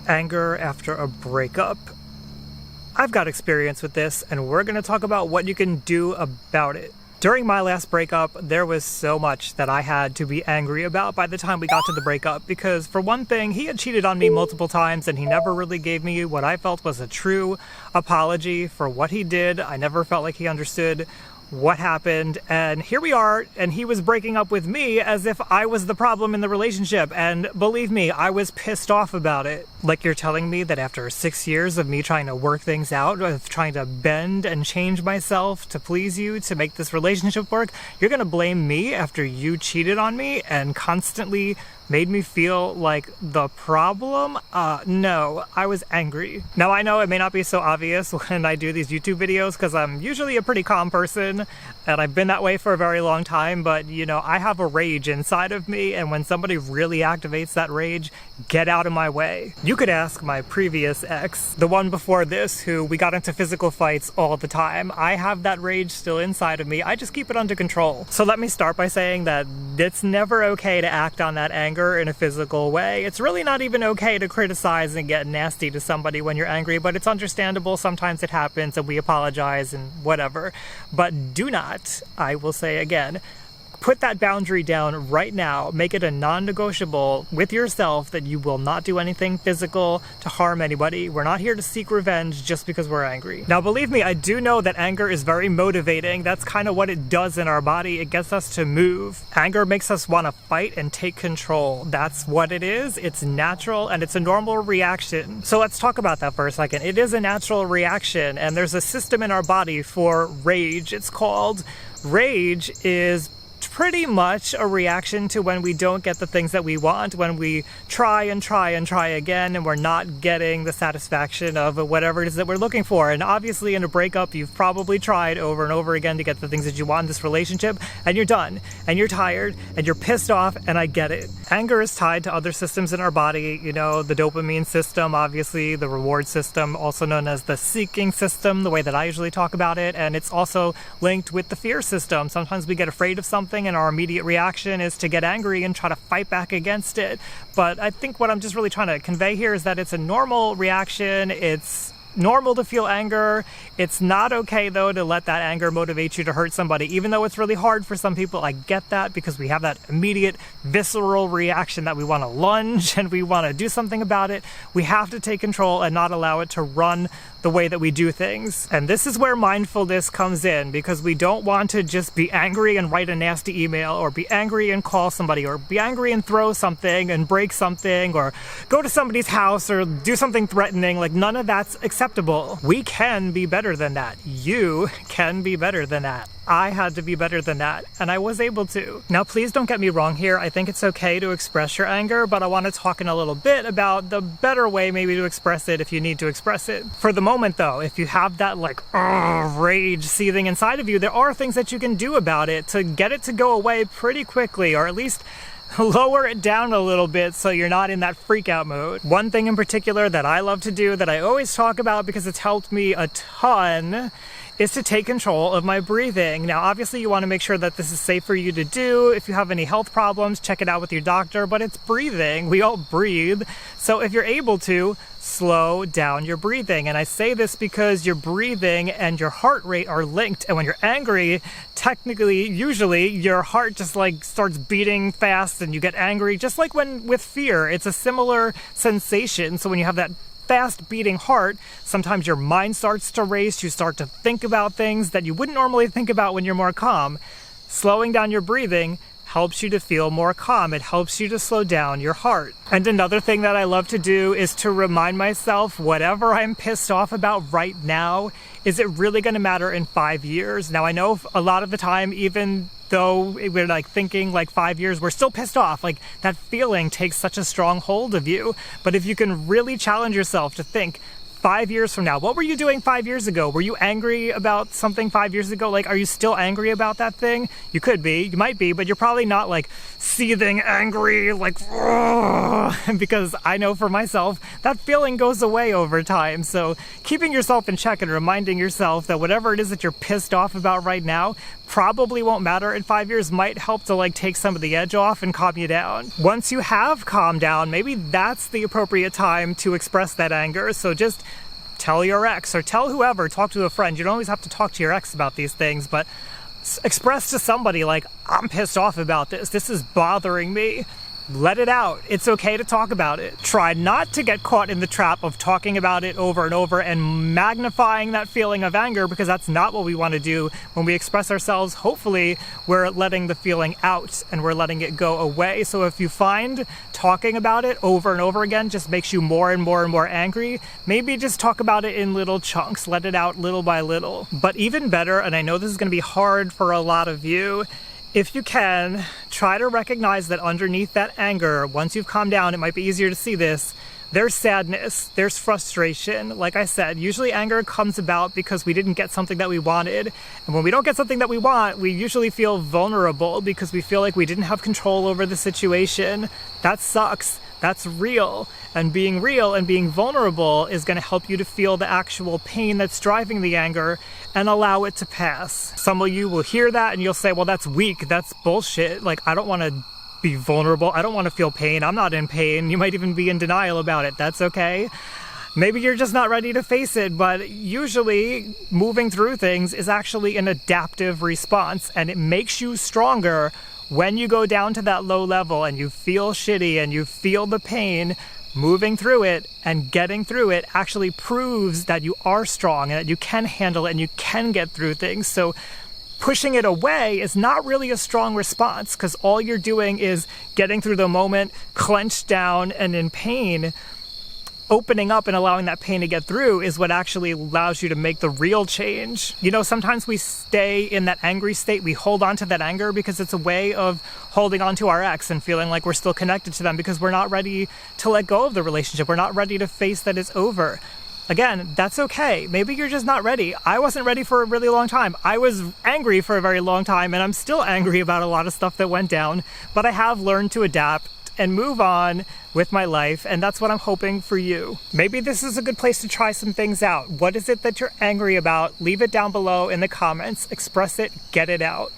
Anger after a breakup. I've got experience with this, and we're going to talk about what you can do about it. During my last breakup, there was so much that I had to be angry about by the time we got to the breakup, because for one thing, he had cheated on me multiple times and he never really gave me what I felt was a true apology for what he did. I never felt like he understood what happened, and here we are, and he was breaking up with me as if I was the problem in the relationship, and believe me, I was pissed off about it. Like, you're telling me that after 6 years of me trying to work things out, of trying to bend and change myself to please you, to make this relationship work, you're gonna blame me after you cheated on me and constantly made me feel like the problem? No, I was angry. Now, I know it may not be so obvious when I do these YouTube videos because I'm usually a pretty calm person and I've been that way for a very long time, but you know, I have a rage inside of me, and when somebody really activates that rage, get out of my way. You could ask my previous ex, the one before this, who we got into physical fights all the time. I have that rage still inside of me. I just keep it under control. So let me start by saying that it's never okay to act on that anger in a physical way. It's really not even okay to criticize and get nasty to somebody when you're angry, but it's understandable. Sometimes it happens and we apologize and whatever. But do not, I will say again, put that boundary down right now. Make it a non-negotiable with yourself that you will not do anything physical to harm anybody. We're not here to seek revenge just because we're angry. Now, believe me, I do know that anger is very motivating. That's kind of what it does in our body. It gets us to move. Anger makes us want to fight and take control. That's what it is. It's natural and it's a normal reaction. So let's talk about that for a second. It is a natural reaction, and there's a system in our body for rage. It's called rage. Is pretty much a reaction to when we don't get the things that we want, when we try and try and try again and we're not getting the satisfaction of whatever it is that we're looking for. And obviously in a breakup, you've probably tried over and over again to get the things that you want in this relationship, and you're done, and you're tired, and you're pissed off, and I get it. Anger is tied to other systems in our body, you know, the dopamine system, obviously, the reward system, also known as the seeking system, the way that I usually talk about it, and it's also linked with the fear system. Sometimes we get afraid of something and our immediate reaction is to get angry and try to fight back against it. But I think what I'm just really trying to convey here is that it's a normal reaction. It's normal to feel anger. It's not okay, though, to let that anger motivate you to hurt somebody, even though it's really hard for some people. I get that, because we have that immediate visceral reaction that we want to lunge and we want to do something about it. We have to take control and not allow it to run the way that we do things. And this is where mindfulness comes in, because we don't want to just be angry and write a nasty email, or be angry and call somebody, or be angry and throw something and break something, or go to somebody's house or do something threatening. Like, none of that's acceptable. We can be better than that. You can be better than that. I had to be better than that, and I was able to. Now, please don't get me wrong here. I think it's okay to express your anger, but I want to talk in a little bit about the better way maybe to express it if you need to express it. For the moment, though, if you have that like rage seething inside of you, there are things that you can do about it to get it to go away pretty quickly, or at least lower it down a little bit so you're not in that freak out mode. One thing in particular that I love to do, that I always talk about because it's helped me a ton, is to take control of my breathing. Now, obviously you want to make sure that this is safe for you to do. If you have any health problems, check it out with your doctor, but it's breathing. We all breathe. So if you're able to, slow down your breathing. And I say this because your breathing and your heart rate are linked. And when you're angry, technically, usually your heart just like starts beating fast and you get angry. Just like when with fear, it's a similar sensation. So when you have that fast beating heart, sometimes your mind starts to race. You start to think about things that you wouldn't normally think about when you're more calm. Slowing down your breathing helps you to feel more calm. It helps you to slow down your heart. And another thing that I love to do is to remind myself, whatever I'm pissed off about right now, is it really going to matter in 5 years? Now, I know a lot of the time, even though we're like thinking like 5 years, we're still pissed off. Like, that feeling takes such a strong hold of you. But if you can really challenge yourself to think 5 years from now. What were you doing 5 years ago? Were you angry about something 5 years ago? Like, are you still angry about that thing? You could be, you might be, but you're probably not like seething angry, like, because I know for myself, that feeling goes away over time. So keeping yourself in check and reminding yourself that whatever it is that you're pissed off about right now probably won't matter in 5 years might help to like take some of the edge off and calm you down. Once you have calmed down, maybe that's the appropriate time to express that anger. So just tell your ex or tell whoever, talk to a friend. You don't always have to talk to your ex about these things, but express to somebody like, I'm pissed off about this. This is bothering me. Let it out. It's okay to talk about it. Try not to get caught in the trap of talking about it over and over and magnifying that feeling of anger, because that's not what we want to do when we express ourselves. Hopefully, we're letting the feeling out and we're letting it go away. So if you find talking about it over and over again just makes you more and more and more angry, maybe just talk about it in little chunks. Let it out little by little. But even better, and I know this is going to be hard for a lot of you, if you can, try to recognize that underneath that anger, once you've calmed down, it might be easier to see this, there's sadness, there's frustration. Like I said, usually anger comes about because we didn't get something that we wanted. And when we don't get something that we want, we usually feel vulnerable because we feel like we didn't have control over the situation. That sucks. That's real. And being real and being vulnerable is going to help you to feel the actual pain that's driving the anger and allow it to pass. Some of you will hear that and you'll say, well, that's weak. That's bullshit. Like, I don't want to be vulnerable. I don't want to feel pain. I'm not in pain. You might even be in denial about it. That's okay. Maybe you're just not ready to face it, but usually moving through things is actually an adaptive response, and it makes you stronger when you go down to that low level and you feel shitty and you feel the pain. Moving through it and getting through it actually proves that you are strong and that you can handle it and you can get through things. So pushing it away is not really a strong response, because all you're doing is getting through the moment, clenched down and in pain. Opening up and allowing that pain to get through is what actually allows you to make the real change. You know, sometimes we stay in that angry state. We hold on to that anger because it's a way of holding on to our ex and feeling like we're still connected to them because we're not ready to let go of the relationship. We're not ready to face that it's over. Again, that's okay. Maybe you're just not ready. I wasn't ready for a really long time. I was angry for a very long time, and I'm still angry about a lot of stuff that went down, but I have learned to adapt and move on with my life, and that's what I'm hoping for you. Maybe this is a good place to try some things out. What is it that you're angry about? Leave it down below in the comments. Express it, get it out.